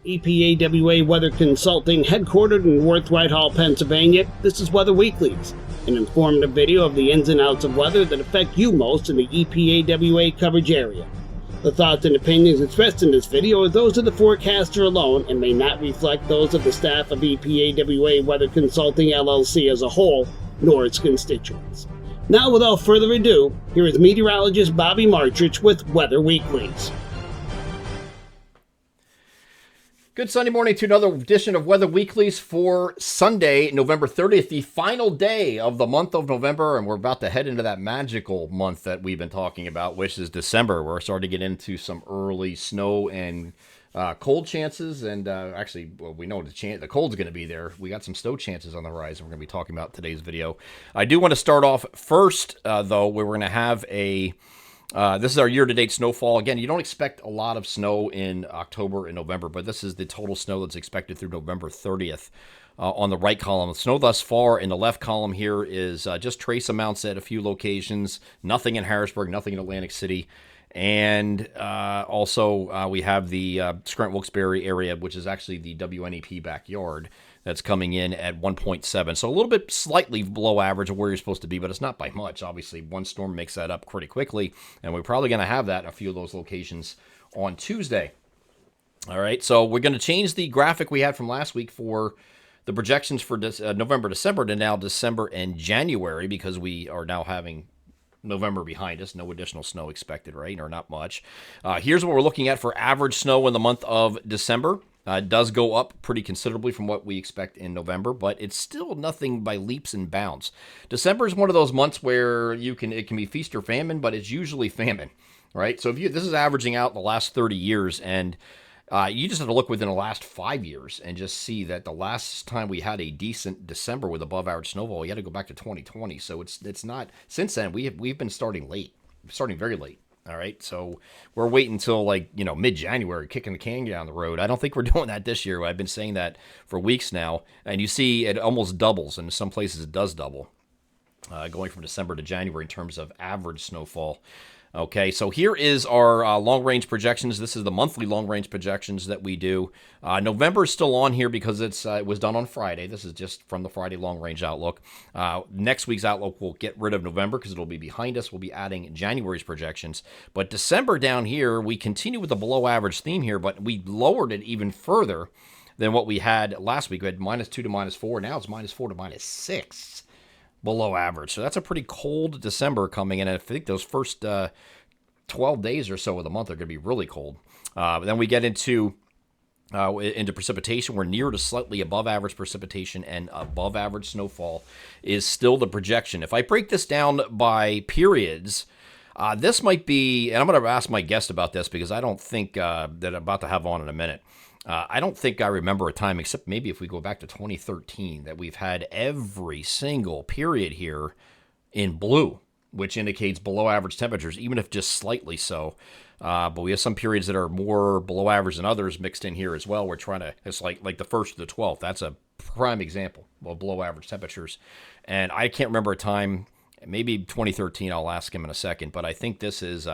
EPAWA Weather Consulting, headquartered in Worth Whitehall, Pennsylvania, this is Weather Weeklies, an informative video of the ins and outs of weather that affect you most in the EPAWA coverage area. The thoughts and opinions expressed in this video are those of the forecaster alone and may not reflect those of the staff of EPAWA Weather Consulting LLC as a whole, nor its constituents. Now, without further ado, here is meteorologist Bobby Martrich with Weather Weeklies. Good Sunday morning to another edition of Weather Weeklies for Sunday, November 30th, the final day of the month of November, and we're about to head into that magical month that we've been talking about, which is December. We're starting to get into some early snow and cold chances, and actually, well, we know the cold's going to be there. We got some snow chances on the horizon we're going to be talking about in today's video. I do want to start off first, though, where we're going to have this is our year-to-date snowfall. Again, you don't expect a lot of snow in October and November, but this is the total snow that's expected through November 30th on the right column. The snow thus far in the left column here is just trace amounts at a few locations, nothing in Harrisburg, nothing in Atlantic City. And also we have the Scranton-Wilkes-Barre area, which is actually the WNEP backyard. That's coming in at 1.7. So a little bit slightly below average of where you're supposed to be, but it's not by much. Obviously, one storm makes that up pretty quickly, and we're probably going to have that in a few of those locations on Tuesday. All right, so we're going to change the graphic we had from last week for the projections for November, December to now December and January, because we are now having November behind us. No additional snow expected, right? Or not much. Here's what we're looking at for average snow in the month of December. It does go up pretty considerably from what we expect in November, but it's still nothing by leaps and bounds. December is one of those months where it can be feast or famine, but it's usually famine, right? So this is averaging out the last 30 years, and you just have to look within the last 5 years and just see that the last time we had a decent December with above average snowfall, you had to go back to 2020. So it's not, since then we've been starting very late. All right, so we're waiting until mid-January, kicking the can down the road. I don't think we're doing that this year. I've been saying that for weeks now, and you see it almost doubles, and in some places it does double, going from December to January in terms of average snowfall. Okay, so here is our long-range projections. This is the monthly long-range projections that we do. November is still on here because it was done on Friday. This is just from the Friday long-range outlook. Next week's outlook will get rid of November because it'll be behind us. We'll be adding January's projections. But December down here, we continue with the below-average theme here, but we lowered it even further than what we had last week. We had -2 to -4. Now it's -4 to -6. Below average. So that's a pretty cold December coming in. And I think those first 12 days or so of the month are going to be really cold. Then we get into precipitation. We're near to slightly above average precipitation, and above average snowfall is still the projection. If I break this down by periods, this might be, and I'm going to ask my guest about this because I don't think that I'm about to have on in a minute. I don't think I remember a time, except maybe if we go back to 2013, that we've had every single period here in blue, which indicates below average temperatures, even if just slightly so. But we have some periods that are more below average than others mixed in here as well. We're trying to, it's like the 1st to the 12th. That's a prime example of below average temperatures. And I can't remember a time, maybe 2013, I'll ask him in a second, but I think this is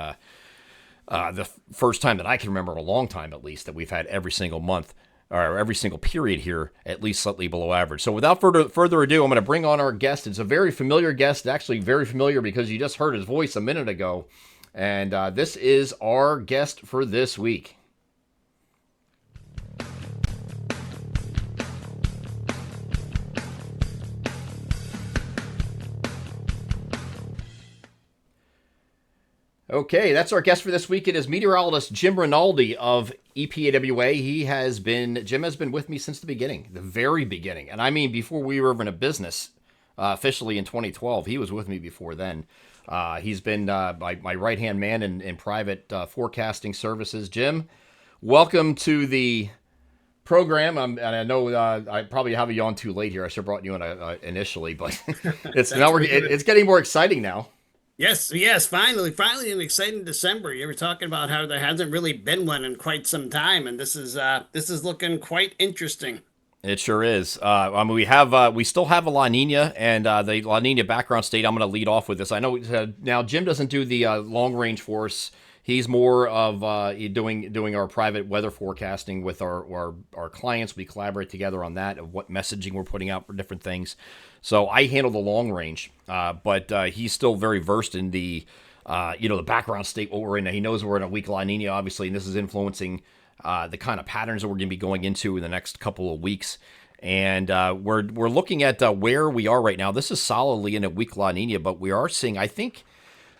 the first time that I can remember in a long time, at least, that we've had every single month or every single period here at least slightly below average. So without further ado, I'm going to bring on our guest. It's a very familiar guest, actually very familiar because you just heard his voice a minute ago. And this is our guest for this week. Okay, that's our guest for this week. It is meteorologist Jim Rinaldi of EPAWA. Jim has been with me since the beginning, the very beginning. And I mean, before we were even a business, officially in 2012, he was with me before then. He's been my right-hand man in private forecasting services. Jim, welcome to the program. And I know I probably have you on too late here. I should have brought you on initially, but it's getting more exciting now. Yes, finally an exciting December. You were talking about how there hasn't really been one in quite some time, and this is looking quite interesting. It sure is. We still have a La Nina, and the La Nina background state. I'm going to lead off with this. I know now Jim doesn't do the long range for us He's more of doing our private weather forecasting with our clients. We collaborate together on that, of what messaging we're putting out for different things. So I handle the long range, but he's still very versed in the the background state what we're in. He knows we're in a weak La Nina, obviously, and this is influencing the kind of patterns that we're going to be going into in the next couple of weeks. And we're looking at where we are right now. This is solidly in a weak La Nina, but we are seeing, I think,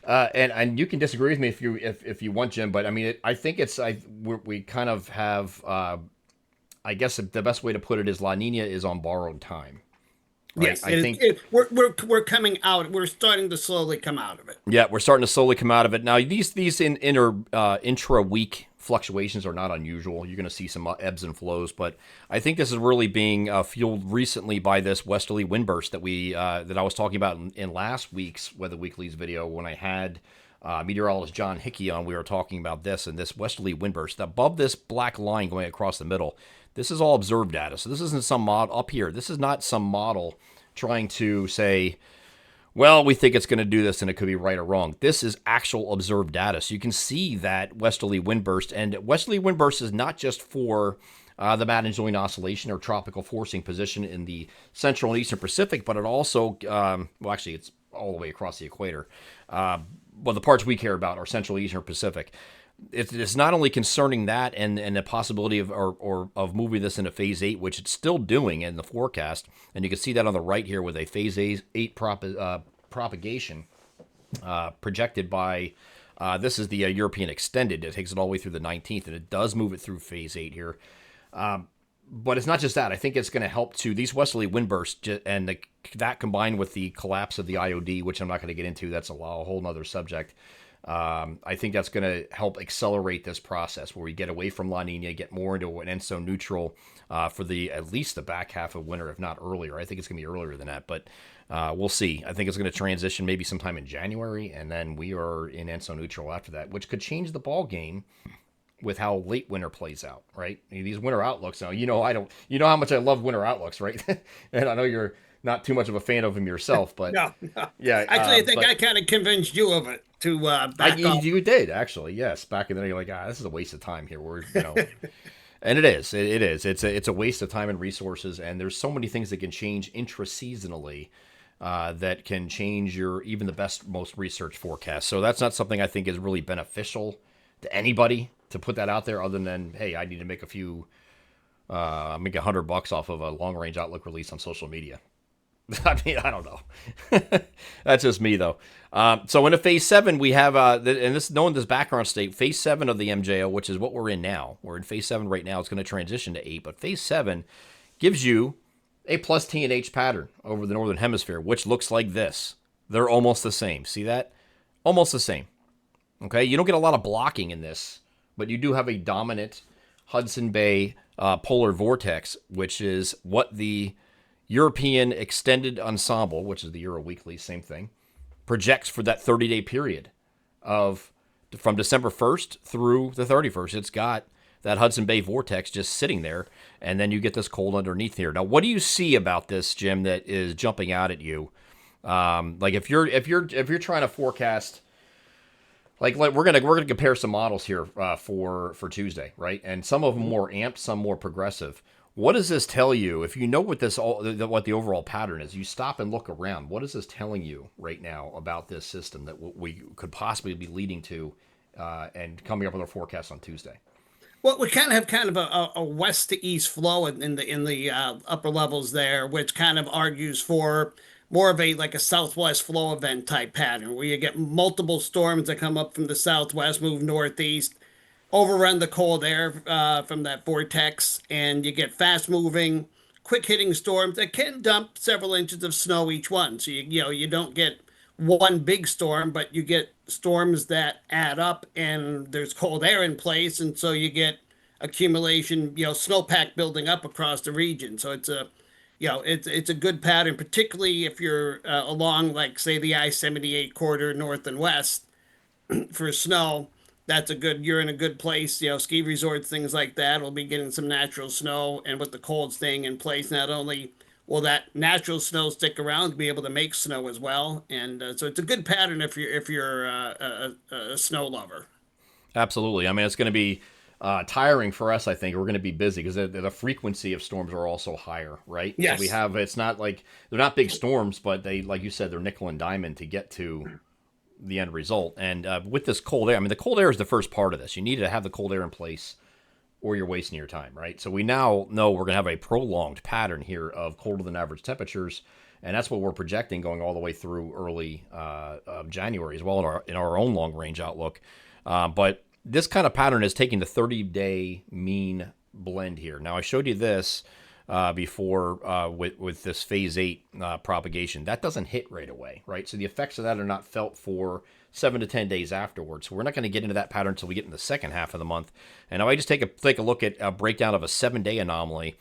and you can disagree with me if you want, Jim, but I mean, I think we kind of have, I guess the best way to put it is La Nina is on borrowed time. Right? Yes, I think we're coming out. We're starting to slowly come out of it. Yeah, we're starting to slowly come out of it. Now, these intra-week fluctuations are not unusual. You're going to see some ebbs and flows, but I think this is really being fueled recently by this westerly wind burst that I was talking about in last week's Weather Weeklies video when I had meteorologist John Hickey on. We were talking about this and this westerly wind burst above this black line going across the middle. This is all observed data. So this isn't some model up here. This is not some model trying to say, well, we think it's going to do this and it could be right or wrong. This is actual observed data. So you can see that westerly wind burst. And westerly wind burst is not just for the Madden-Julian Oscillation or tropical forcing position in the central and eastern Pacific, but it also, actually, it's all the way across the equator. Well, the parts we care about are central eastern Pacific. It's not only concerning that and the possibility of moving this into phase 8, which it's still doing in the forecast, and you can see that on the right here with a phase 8 propagation projected by this is the European extended. It takes it all the way through the 19th, and it does move it through phase 8 here. But it's not just that. I think it's going to help to these westerly wind bursts and that combined with the collapse of the IOD, which I'm not going to get into. That's a whole nother subject. I think that's going to help accelerate this process where we get away from La Nina, get more into an ENSO neutral for at least the back half of winter, if not earlier. I think it's going to be earlier than that, but we'll see. I think it's going to transition maybe sometime in January, and then we are in ENSO neutral after that, which could change the ball game with how late winter plays out, right? These winter outlooks. Now, you know how much I love winter outlooks, right? And I know you're not too much of a fan of them yourself, but no. Yeah. Actually, I think I kind of convinced you of it to back off. You did actually, yes. Back in the day, you're like, this is a waste of time here. And it is. It is. It's a waste of time and resources, and there's so many things that can change intra-seasonally that can change even the best, most researched forecast. So that's not something I think is really beneficial to anybody to put that out there, other than, hey, I need to make make $100 off of a long range outlook release on social media. I mean, I don't know. That's just me, though. So in a phase 7, we have, and this knowing this background state, phase 7 of the MJO, which is what we're in now. We're in phase 7 right now. It's going to transition to 8, but phase 7 gives you a plus T and H pattern over the northern hemisphere, which looks like this. They're almost the same. See that? Almost the same. Okay, you don't get a lot of blocking in this, but you do have a dominant Hudson Bay polar vortex, which is what the European Extended Ensemble, which is the Euro Weekly, same thing, projects for that 30-day period from December 1st through the 31st. It's got that Hudson Bay vortex just sitting there, and then you get this cold underneath here. Now, what do you see about this, Jim, that is jumping out at you? Like if you're trying to forecast, like we're gonna compare some models here for Tuesday, right? And some of them more amped, some more progressive. What does this tell you? If you know what the overall pattern is, you stop and look around. What is this telling you right now about this system that we could possibly be leading to and coming up with our forecast on Tuesday? Well, we kind of have a west to east flow in the upper levels there, which kind of argues for more of a southwest flow event type pattern, where you get multiple storms that come up from the southwest, move northeast, overrun the cold air from that vortex, and you get fast moving, quick hitting storms that can dump several inches of snow each one. So you don't get one big storm, but you get storms that add up, and there's cold air in place, and so you get accumulation, snowpack building up across the region. So it's a good pattern, particularly if you're along, like, say, the I-78 corridor north and west for snow. You're in a good place. Ski resorts, things like that will be getting some natural snow, and with the cold staying in place, not only will that natural snow stick around to be able to make snow as well, and so it's a good pattern if you're a snow lover. Absolutely. I mean, it's going to be tiring for us. I think we're going to be busy because the frequency of storms are also higher, right? So we Yes. have it's not like they're not big storms, but they, like you said, they're nickel and diamond to get to the end result. And with this cold air, I mean, the cold air is the first part of this. You need to have the cold air in place, or you're wasting your time, right? So we now know we're going to have a prolonged pattern here of colder than average temperatures, and that's what we're projecting going all the way through early January as well in our own long range outlook. But this kind of pattern is taking the 30-day mean blend here. Now I showed you this before with this phase 8 propagation. That doesn't hit right away, right? So the effects of that are not felt for 7 to 10 days afterwards. So we're not going to get into that pattern until we get in the second half of the month. And now I just take a look at a breakdown of a 7-day anomaly.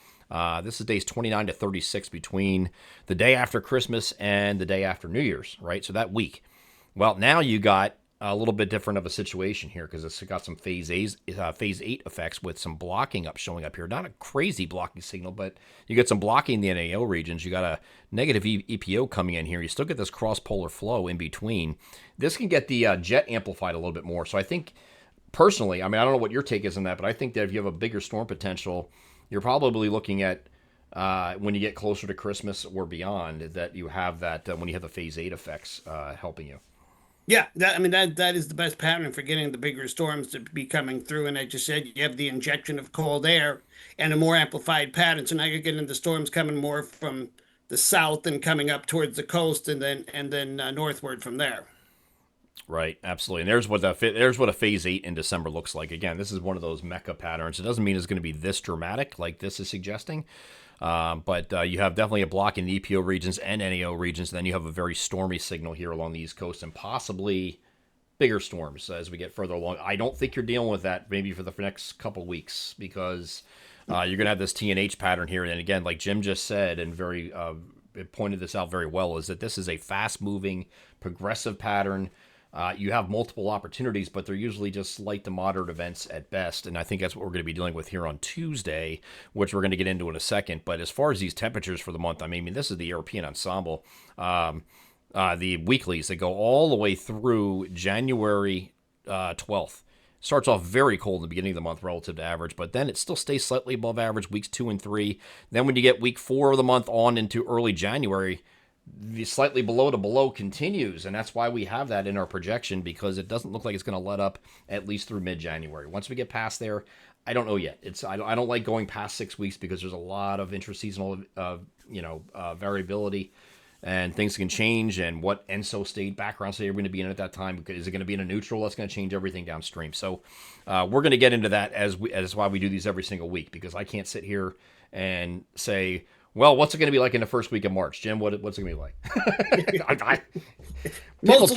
This is days 29 to 36 between the day after Christmas and the day after New Year's, right? So that week. Well, now you got a little bit different of a situation here because it's got some phase 8 effects with some blocking showing up here. Not a crazy blocking signal, but you get some blocking in the NAO regions. You got a negative EPO coming in here. You still get this cross-polar flow in between. This can get the jet amplified a little bit more. So I think, personally, I mean, I don't know what your take is on that, but I think that if you have a bigger storm potential, you're probably looking at when you get closer to Christmas or beyond, that you have that when you have the phase 8 effects helping you. Yeah, that is the best pattern for getting the bigger storms to be coming through. And I just said you have the injection of cold air and a more amplified pattern. So now you're getting the storms coming more from the south and coming up towards the coast, and then northward from there. Right, absolutely. And there's what a phase 8 in December looks like. Again, this is one of those Mecca patterns. It doesn't mean it's going to be this dramatic like this is suggesting, but you have definitely a block in the EPO regions and NAO regions. And then you have a very stormy signal here along the East Coast and possibly bigger storms as we get further along. I don't think you're dealing with that maybe for the next couple weeks because you're going to have this TNH pattern here. And again, like Jim just said, and very pointed this out very well, is that this is a fast-moving, progressive pattern. You have multiple opportunities, but they're usually just light to moderate events at best. And I think that's what we're going to be dealing with here on Tuesday, which we're going to get into in a second. But as far as these temperatures for the month, I mean, this is the European ensemble. The weeklies that go all the way through January 12th. Starts off very cold in the beginning of the month relative to average, but then it still stays slightly above average weeks 2 and 3. Then when you get week 4 of the month on into early January, the slightly below to below continues, and that's why we have that in our projection, because it doesn't look like it's going to let up at least through mid-January. Once we get past there, I don't know yet. I don't like going past 6 weeks because there's a lot of intraseasonal variability, and things can change. And what ENSO state, background state, are going to be in at that time? Is it going to be in a neutral? That's going to change everything downstream. So we're going to get into that as why we do these every single week, because I can't sit here and say, well, what's it going to be like in the first week of March, Jim? What's it going to be like?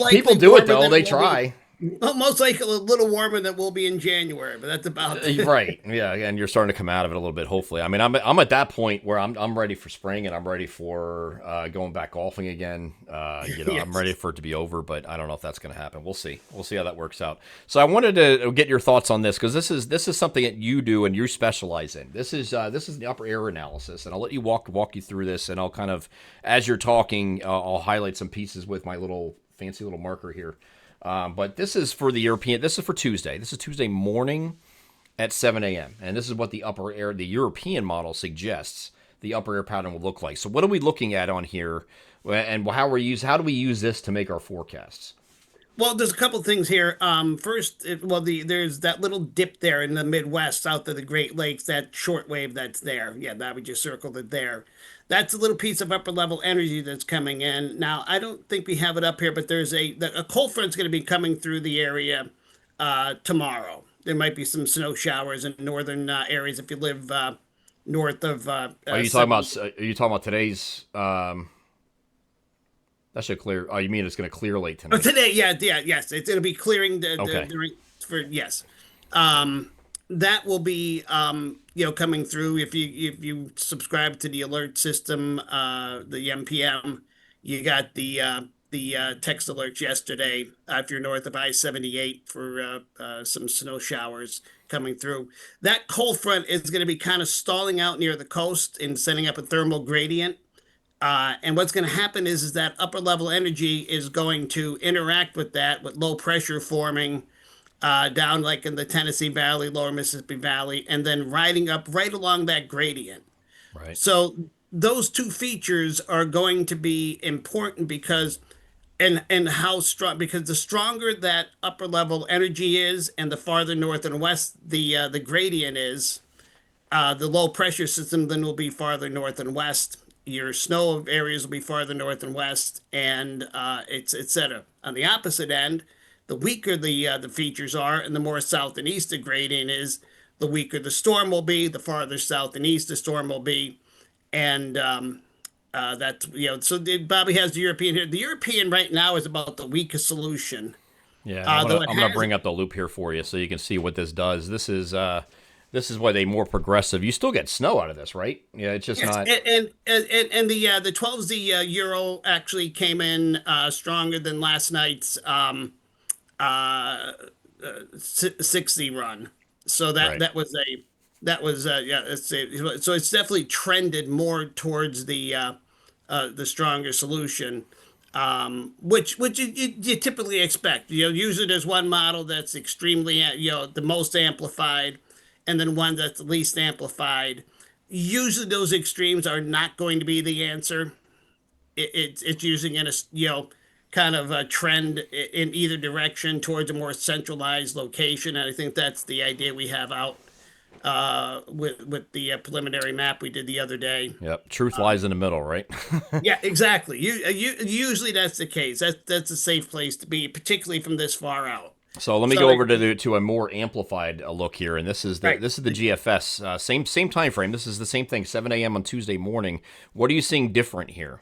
People do it though. They try. Most likely a little warmer than we'll be in January, but that's about it. Right. Yeah, and you're starting to come out of it a little bit, hopefully. I mean, I'm at that point where I'm ready for spring, and I'm ready for going back golfing again. Yes. I'm ready for it to be over, but I don't know if that's going to happen. We'll see. We'll see how that works out. So I wanted to get your thoughts on this, because this is something that you do and you specialize in. This is the upper air analysis, and I'll let you walk you through this, and I'll kind of, as you're talking, I'll highlight some pieces with my little fancy little marker here. But this is for the European. This is for Tuesday. This is Tuesday morning at 7 a.m. And this is what the European model suggests the upper air pattern will look like. So what are we looking at on here, and how do we use this to make our forecasts? Well, there's a couple things here. First, there's that little dip there in the Midwest, south of the Great Lakes, that short wave that's there. Yeah, that we just circled it there. That's a little piece of upper level energy that's coming in. Now, I don't think we have it up here, but there's a cold front's going to be coming through the area tomorrow. There might be some snow showers in northern areas if you live north of. Are you talking about today's? That should clear. Oh, you mean it's going to clear late tonight? Oh, today, yes. It'll be clearing Okay. yes. That will be coming through if you subscribe to the alert system, the MPM. You got the text alerts yesterday if you're north of I-78 for some snow showers coming through. That cold front is going to be kind of stalling out near the coast and setting up a thermal gradient. And what's going to happen is that upper level energy is going to interact with that, with low pressure forming down like in the Tennessee Valley, lower Mississippi Valley, and then riding up right along that gradient. Right. So those two features are going to be important because and how strong, because the stronger that upper level energy is and the farther north and west the gradient is, the low pressure system then will be farther north and west. Your snow areas will be farther north and west, and it's etc. On the opposite end, the weaker the features are, and the more south and east the gradient is, the weaker the storm will be. The farther south and east the storm will be, and that's So Bobby has the European here. The European right now is about the weakest solution. Yeah, and Though it I'm gonna has bring up the loop here for you so you can see what this does. This is why they more progressive. You still get snow out of this, right? Yeah, it's just Yes, not. and the 12Z Euro actually came in stronger than last night's 60 run. So Right. that was yeah. So it's definitely trended more towards the stronger solution, which you typically expect. Usually there's one model that's extremely the most amplified, and then one that's the least amplified. Usually those extremes are not going to be the answer. It's using in a kind of a trend in either direction towards a more centralized location, and I think that's the idea we have out with the preliminary map we did the other day. Yep. Truth lies in the middle, right? Yeah, exactly. Usually that's the case. That's a safe place to be, particularly from this far out. So let me So go over to a more amplified look here, and right. this is the GFS same time frame. This is the same thing, 7 a.m. on Tuesday morning. What are you seeing different here?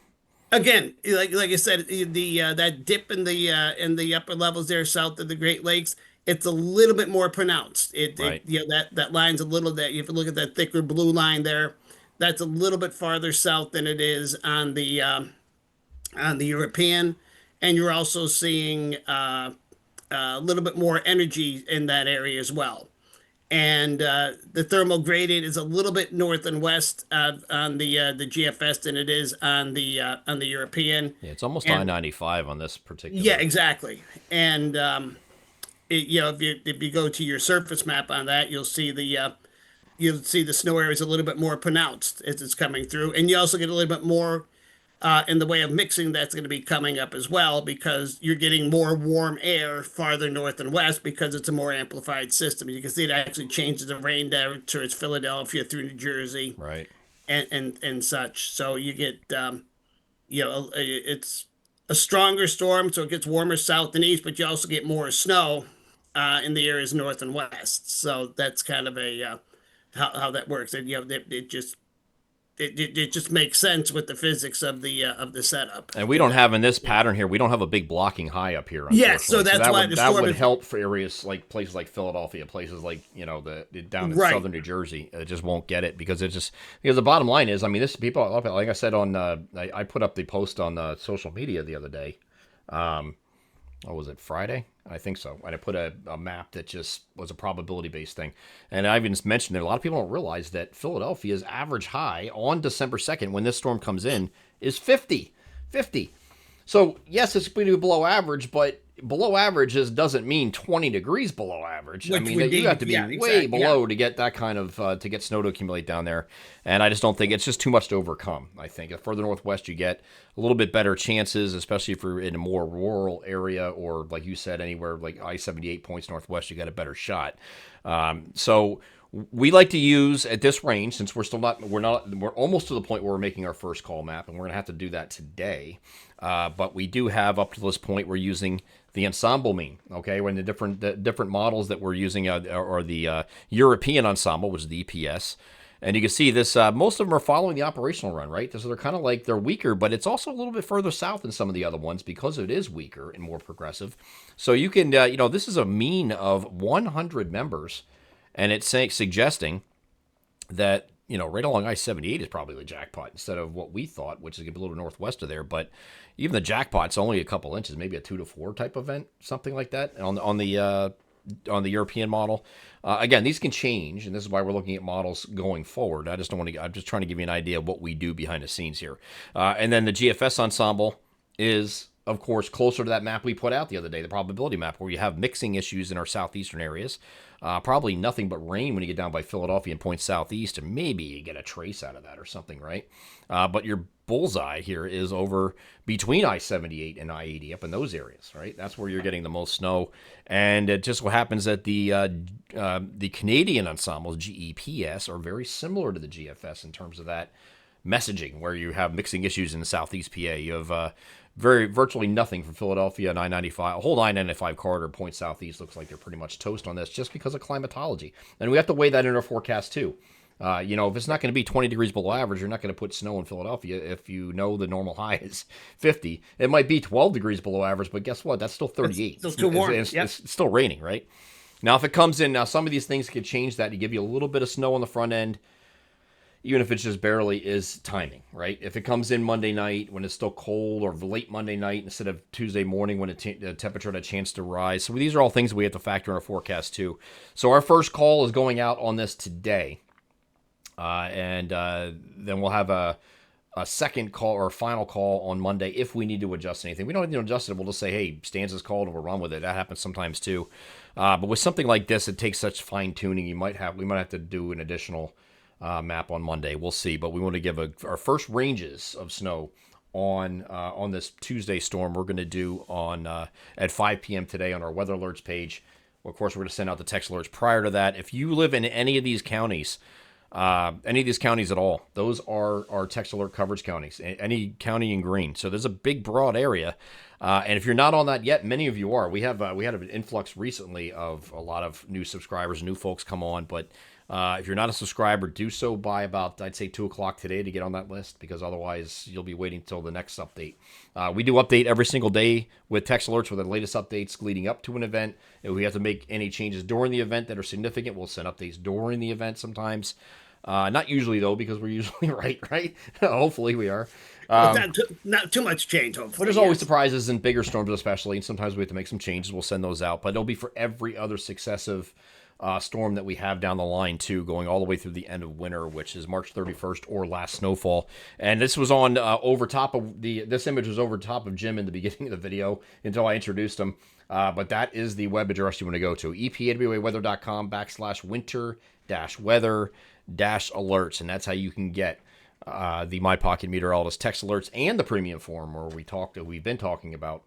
Again, like I said, the that dip in the upper levels there south of the Great Lakes, it's a little bit more pronounced. Right. That line's a little that if you look at that thicker blue line there, that's a little bit farther south than it is on the European, and you're also seeing a little bit more energy in that area as well. And the thermal gradient is a little bit north and west on the GFS than it is on the European. Yeah, it's almost And I-95 on this yeah, particular. exactly. And if you go to your surface map on that, you'll see the snow area is a little bit more pronounced as it's coming through, and you also get a little bit more in the way of mixing that's going to be coming up as well because you're getting more warm air farther north and west because it's a more amplified system. You can see it actually changes the rain down towards Philadelphia through New Jersey Right. and such. So you get it's a stronger storm, so it gets warmer south and east, but you also get more snow in the areas north and west. So that's kind of a how that works. And it just makes sense with the physics of the setup. And we don't have in this pattern here. We don't have a big blocking high up here, unfortunately. Yes, so that's that why would the that storm would is help for areas like places like Philadelphia, places like the down in right. southern New Jersey. It just won't get it because the bottom line is, I mean, this people like I said on I put up the post on social media the other day. What was it, Friday? I think so. And I put a map that just was a probability based thing. And I even just mentioned that a lot of people don't realize that Philadelphia's average high on December 2nd, when this storm comes in, is 50. 50. So, yes, it's going to be below average, but below average doesn't mean 20 degrees below average. I Which mean, would you be have to be yeah, way exactly, below yeah. to get that kind of, to get snow to accumulate down there. And I just don't think it's just too much to overcome, I think. The further northwest you get, a little bit better chances, especially if you're in a more rural area or, like you said, anywhere like I-78 points northwest, you got a better shot. So we like to use at this range, since we're almost to the point where we're making our first call map, and we're going to have to do that today. But we do have up to this point, we're using the ensemble mean. Okay, when the different models that we're using are the European ensemble, which is the EPS. And you can see this, most of them are following the operational run, right? So they're kind of like, they're weaker, but it's also a little bit further south than some of the other ones because it is weaker and more progressive. So you can, this is a mean of 100 members, and it's suggesting that, right along I-78 is probably the jackpot instead of what we thought, which is going to be a little northwest of there. But even the jackpot's only a couple inches, maybe a 2 to 4 type event, something like that on the European model. Again, these can change, and this is why we're looking at models going forward. I'm just trying to give you an idea of what we do behind the scenes here. And then the GFS ensemble is of course, closer to that map we put out the other day, the probability map, where you have mixing issues in our southeastern areas. Probably nothing but rain when you get down by Philadelphia and point southeast, and maybe you get a trace out of that or something, right? But your bullseye here is over between I-78 and I-80, up in those areas, right? That's where you're getting the most snow. And it just what happens that the Canadian ensembles, GEPS, are very similar to the GFS in terms of that messaging, where you have mixing issues in the southeast PA. You have virtually nothing from Philadelphia and I-95. A whole I-95 corridor point southeast looks like they're pretty much toast on this just because of climatology. And we have to weigh that in our forecast too. If it's not going to be 20 degrees below average, you're not going to put snow in Philadelphia if you know the normal high is 50. It might be 12 degrees below average, but guess what? That's still 38. It's still too warm. It's still raining, right? Now, if it comes in, now some of these things could change that to give you a little bit of snow on the front end, even if it's just barely, is timing, right? If it comes in Monday night when it's still cold, or late Monday night instead of Tuesday morning when the temperature had a chance to rise. So these are all things we have to factor in our forecast too. So our first call is going out on this today. And then we'll have a second call or final call on Monday if we need to adjust anything. We don't need to adjust it. We'll just say, hey, stanza's called and we'll run with it. That happens sometimes too. But with something like this, it takes such fine tuning. We might have to do an additional map on Monday. We'll see. But we want to give our first ranges of snow on this Tuesday storm. We're going to do on at 5 p.m. today on our weather alerts page. Well, of course, we're going to send out the text alerts prior to that. If you live in any of these counties at all, those are our text alert coverage counties, any county in green. So there's a big, broad area. And if you're not on that yet, many of you are. We had an influx recently of a lot of new subscribers, new folks come on. But if you're not a subscriber, do so by about, I'd say, 2 o'clock today to get on that list, because otherwise you'll be waiting till the next update. We do update every single day with text alerts with the latest updates leading up to an event. If we have to make any changes during the event that are significant, we'll send updates during the event sometimes. Not usually, though, because we're usually right? Hopefully we are. Not too much change, hopefully. But there's always surprises in bigger storms especially, and sometimes we have to make some changes. We'll send those out. But it'll be for every other successive storm that we have down the line, too, going all the way through the end of winter, which is March 31st or last snowfall. And this was on over top of this image was over top of Jim in the beginning of the video until I introduced him. But that is the web address you want to go to, epawaweather.com/winter-weather-alerts. And that's how you can get the My Pocket Meteorologist text alerts and the premium form, where we've been talking about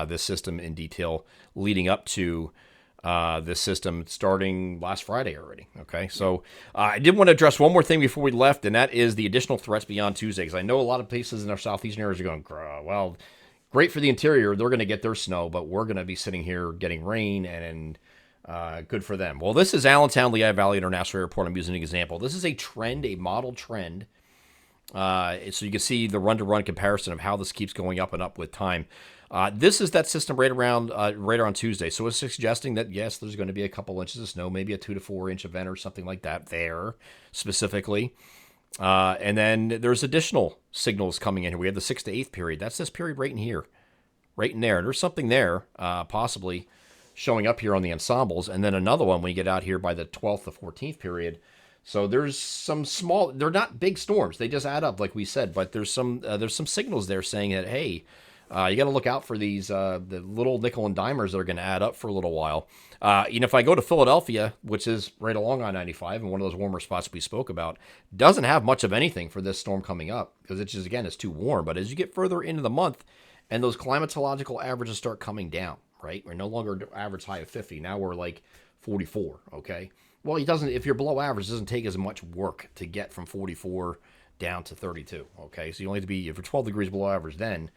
this system in detail leading up to this system starting last Friday already. Okay, so I did want to address one more thing before we left, and that is the additional threats beyond Tuesday, because I know a lot of places in our southeastern areas are going, well, great for the interior, they're going to get their snow, but we're going to be sitting here getting rain, and good for them. Well, this is Allentown, Lehigh Valley International Airport. I'm using an example. This is a trend, a model trend. So you can see the run-to-run comparison of how this keeps going up and up with time. This is that system right around Tuesday. So it's suggesting that, yes, there's going to be a couple inches of snow, maybe a 2 to 4 inch event or something like that there specifically. And then there's additional signals coming in here. We have the 6th to 8th period. That's this period right in here, right in there. There's something there possibly showing up here on the ensembles. And then another one when you get out here by the 12th to 14th period. So there's some small, they're not big storms. They just add up, like we said, but there's some signals there saying that, hey, you got to look out for these the little nickel and dimers that are going to add up for a little while. If I go to Philadelphia, which is right along I-95 and one of those warmer spots we spoke about, doesn't have much of anything for this storm coming up because it's too warm. But as you get further into the month and those climatological averages start coming down, right? We're no longer average high of 50. Now we're like 44, okay? Well, if you're below average, it doesn't take as much work to get from 44 down to 32, okay? So you only have to be, if you're 12 degrees below average, then,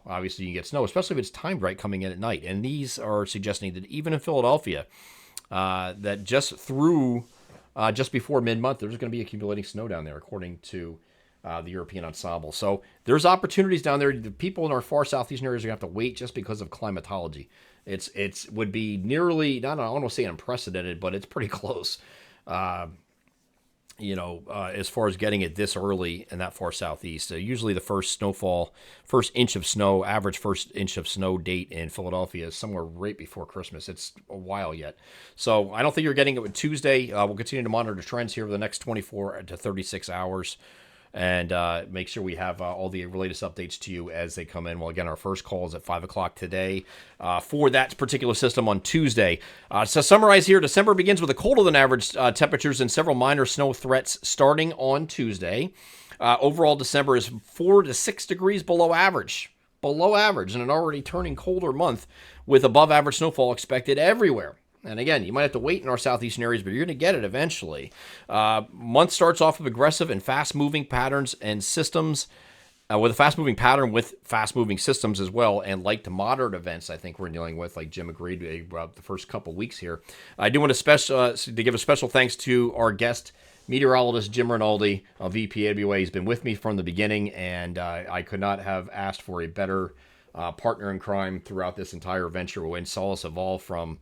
obviously you can get snow, especially if it's timed right coming in at night. And these are suggesting that even in Philadelphia, that just before mid-month, there's going to be accumulating snow down there, according to the European Ensemble. So there's opportunities down there. The people in our far southeastern areas are going to have to wait just because of climatology. It would be nearly, I don't want to say unprecedented, but it's pretty close. As far as getting it this early in that far southeast. Usually the first inch of snow, average first inch of snow date in Philadelphia is somewhere right before Christmas. It's a while yet. So I don't think you're getting it with Tuesday. We'll continue to monitor trends here over the next 24 to 36 hours. and make sure we have all the latest updates to you as they come in. Well, again, our first call is at 5 o'clock today for that particular system on Tuesday. So summarize here, December begins with a colder than average temperatures and several minor snow threats starting on Tuesday. Overall, December is 4 to 6 degrees below average in an already turning colder month, with above average snowfall expected everywhere. And again, you might have to wait in our southeastern areas, but you're going to get it eventually. Month starts off with aggressive and fast-moving patterns and systems, with a fast-moving pattern with fast-moving systems as well, and light to moderate events I think we're dealing with, like Jim agreed about the first couple weeks here. I do want to give a special thanks to our guest, meteorologist Jim Rinaldi of EPAWA. He's been with me from the beginning, and I could not have asked for a better partner in crime throughout this entire venture, when saw us evolve from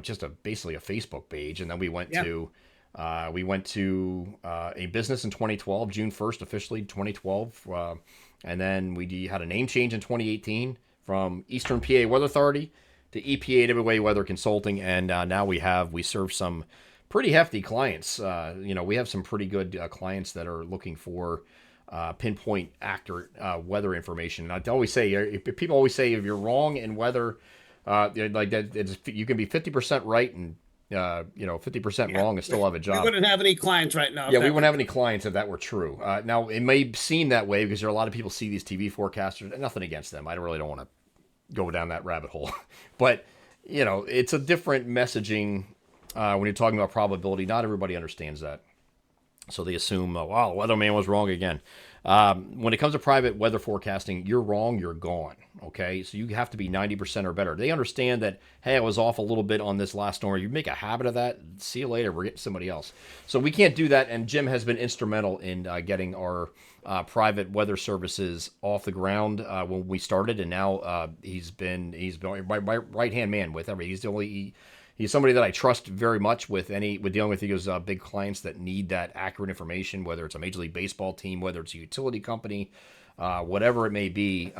just basically a Facebook page, and then we went to a business in 2012, June 1st, officially 2012, and then we had a name change in 2018 from Eastern PA Weather Authority to EPAWA Weather Consulting, and now we serve some pretty hefty clients. We have some pretty good clients that are looking for pinpoint accurate weather information. And I always say, people always say, if you're wrong in weather, like that, you can be 50% right and 50% wrong and still have a job. We wouldn't have any clients right now. Yeah, we wouldn't have any clients if that were true. Now, it may seem that way because there are a lot of people see these TV forecasters. Nothing against them. I really don't want to go down that rabbit hole. But, it's a different messaging when you're talking about probability. Not everybody understands that. So they assume, wow, weatherman was wrong again. When it comes to private weather forecasting, you're wrong, you're gone. Okay, so you have to be 90% or better. They understand that, hey, I was off a little bit on this last storm. You make a habit of that, see you later, we're getting somebody else. So we can't do that, and Jim has been instrumental in getting our private weather services off the ground when we started, and now he's been my right-hand man with everything. He's somebody that I trust very much with dealing with those big clients that need that accurate information, whether it's a Major League Baseball team, whether it's a utility company, whatever it may be.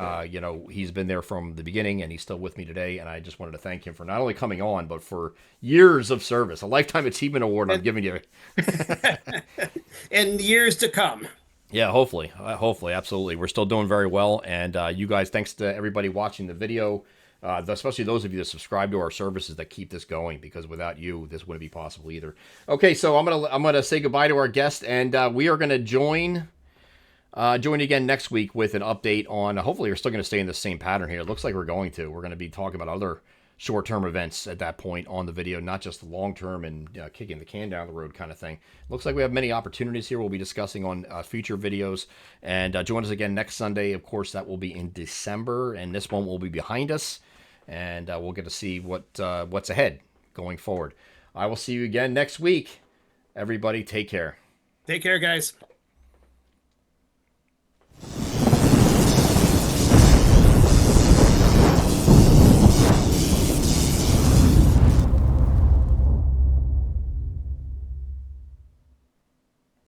He's been there from the beginning, and he's still with me today. And I just wanted to thank him for not only coming on, but for years of service, a lifetime achievement award I'm giving you. In years to come. Yeah, hopefully, absolutely. We're still doing very well, and you guys, thanks to everybody watching the video. Especially those of you that subscribe to our services that keep this going, because without you, this wouldn't be possible either. Okay, so I'm gonna say goodbye to our guest, and we are gonna join again next week with an update on. Hopefully, we're still gonna stay in the same pattern here. It looks like we're going to. We're gonna be talking about other short-term events at that point on the video, not just the long-term and kicking the can down the road kind of thing. Looks like we have many opportunities here. We'll be discussing on future videos, and join us again next Sunday. Of course, that will be in December, and this one will be behind us. And we'll get to see what's ahead going forward. I will see you again next week. Everybody, take care. Take care, guys.